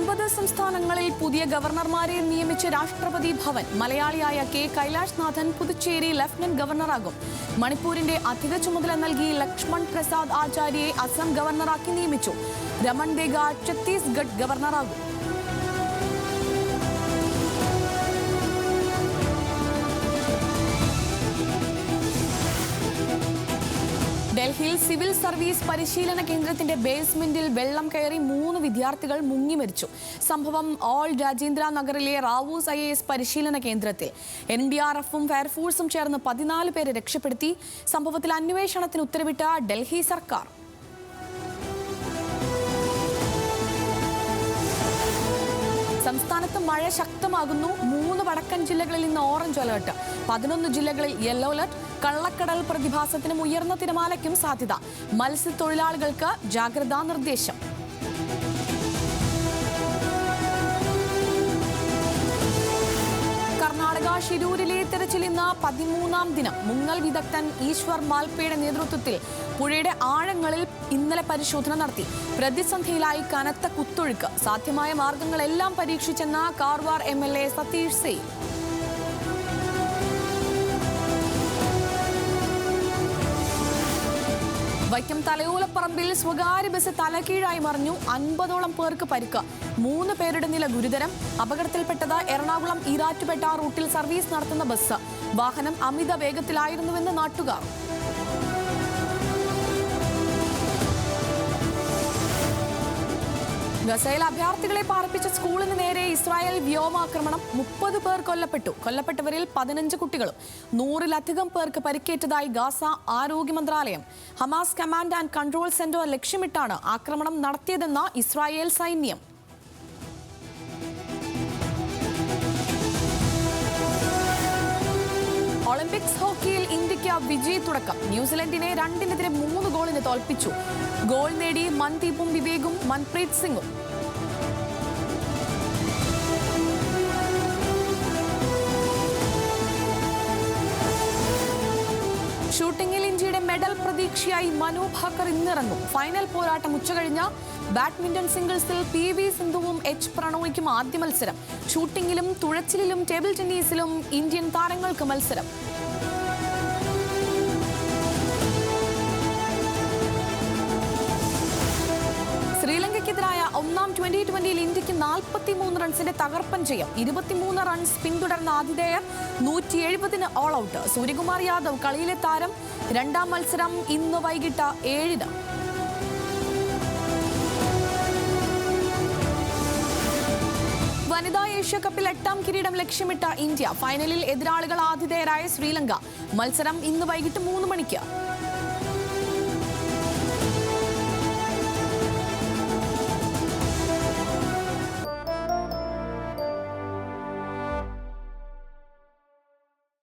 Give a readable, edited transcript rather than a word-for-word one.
9 സംസ്ഥാനങ്ങളിൽ പുതിയ ഗവർണർമാരെ നിയമിച്ച രാഷ്ട്രപതി ഭവൻ. മലയാളിയായ കെ കൈലാഷ് നാഥൻ പുതുച്ചേരി ലഫ്റ്റനന്റ് ഗവർണറാകും. മണിപ്പൂരിന്റെ അധിക ചുമതല നൽകി ലക്ഷ്മൺ പ്രസാദ് ആചാര്യയെ അസം ഗവർണറാക്കി നിയമിച്ചു. രമൺ ബേഗ ഛത്തീസ്ഗഡ് ഗവർണറാകും. ഡൽഹിയിൽ സിവിൽ സർവീസ് പരിശീലന കേന്ദ്രത്തിന്റെ ബേസ്മെന്റിൽ വെള്ളം കയറി 3 വിദ്യാർത്ഥികൾ മുങ്ങി മരിച്ചു. സംഭവം ഓൾ രാജേന്ദ്ര നഗറിലെ റാവൂസ് IAS പരിശീലന കേന്ദ്രത്തിൽ. NDRFും ഫയർഫോഴ്സും ചേർന്ന് 14 പേരെ രക്ഷപ്പെടുത്തി. സംഭവത്തിൽ അന്വേഷണത്തിന് ഉത്തരവിട്ട ഡൽഹി സർക്കാർ. സംസ്ഥാനത്ത് മഴ ശക്തമാകുന്നു. 3 വടക്കൻ ജില്ലകളിൽ ഇന്ന് ഓറഞ്ച് അലർട്ട്. 11 ജില്ലകളിൽ യെല്ലോ അലർട്ട്. കള്ളക്കടൽ പ്രതിഭാസത്തിനും ഉയർന്ന തിരമാലയ്ക്കും സാധ്യത. മത്സ്യത്തൊഴിലാളികൾക്ക് ജാഗ്രതാ നിർദ്ദേശം. കർണാടക ഷിരൂരിലെ തെരച്ചിൽ ഇന്ന് 13ാം ദിനം. മുങ്ങൽ വിദഗ്ധൻ ഈശ്വർ മാൽപ്പയുടെ നേതൃത്വത്തിൽ പുഴയുടെ ആഴങ്ങളിൽ ഇന്നലെ പരിശോധന നടത്തി. പ്രതിസന്ധിയിലായി കനത്ത കുത്തൊഴുക്ക്. സാധ്യമായ മാർഗങ്ങളെല്ലാം പരീക്ഷിച്ചെന്ന കാർവാർ MLA സതീഷ് സെയ്. വൈക്കം തലയോലപ്പറമ്പിൽ സ്വകാര്യ ബസ് തലകീഴായി മറിഞ്ഞു. 50ഓളം പേർക്ക് പരിക്ക്. 3 പേരുടെ നില ഗുരുതരം. അപകടത്തിൽപ്പെട്ടത് എറണാകുളം ഈരാറ്റുപേട്ട റൂട്ടിൽ സർവീസ് നടത്തുന്ന ബസ്. വാഹനം അമിത വേഗത്തിലായിരുന്നുവെന്ന് നാട്ടുകാർ. ഗസയിൽ അഭയാർത്ഥികളെ പാർപ്പിച്ച സ്കൂളിന് നേരെ ഇസ്രായേൽ വ്യോമാക്രമണം. 30 പേർ കൊല്ലപ്പെട്ടു. കൊല്ലപ്പെട്ടവരിൽ 15 കുട്ടികളും. 100-ലധികം പേർക്ക് പരിക്കേറ്റതായി ഗാസ ആരോഗ്യ മന്ത്രാലയം. Hamas command and control centre ലക്ഷ്യമിട്ടാണ് ആക്രമണം നടത്തിയതെന്ന ഇസ്രായേൽ സൈന്യം. ഒളിമ്പിക്സ് ഹോക്കിയിൽ ഇന്ത്യക്ക് വിജയ തുടക്കം. ന്യൂസിലൻഡിനെ 2-3 ഗോളിന് തോൽപ്പിച്ചു. ഗോൾ നേടി മൻദീപും വിവേകും മൻപ്രീത് സിംഗും. ഷൂട്ടിംഗിൽ ഇന്ത്യയുടെ മെഡൽ പ്രതീക്ഷയായി മനു ഭാക്കർ ഇന്നിറങ്ങും. ഫൈനൽ പോരാട്ടം ഉച്ചകഴിഞ്ഞ്. ബാഡ്മിന്റൺ സിംഗിൾസിൽ PV സിന്ധുവും H പ്രണോയ്ക്കും ആദ്യ മത്സരം. ഷൂട്ടിംഗിലും തുഴച്ചിലിലും ടേബിൾ ടെന്നീസിലും ഇന്ത്യൻ താരങ്ങൾക്ക് മത്സരം. ശ്രീലങ്കയ്ക്കെതിരായ 1ാം T20 ഇന്ത്യക്ക് 43 റൺസിന്റെ തകർപ്പൻ ജയം. 23 റൺസ് പിന്തുടർന്ന ആതിഥേയർ 170-ന് ഓൾ ഔട്ട്. സൂര്യകുമാർ യാദവ് കളിയിലെ താരം. 2ാം മത്സരം ഇന്ന് വൈകിട്ട് 7-ന്. വനിതാ ഏഷ്യാകപ്പിൽ 8ാം കിരീടം ലക്ഷ്യമിട്ട ഇന്ത്യ. ഫൈനലിൽ എതിരാളികൾ ആതിഥേയരായ ശ്രീലങ്ക. മത്സരം ഇന്ന് വൈകിട്ട് 3 മണിക്ക്.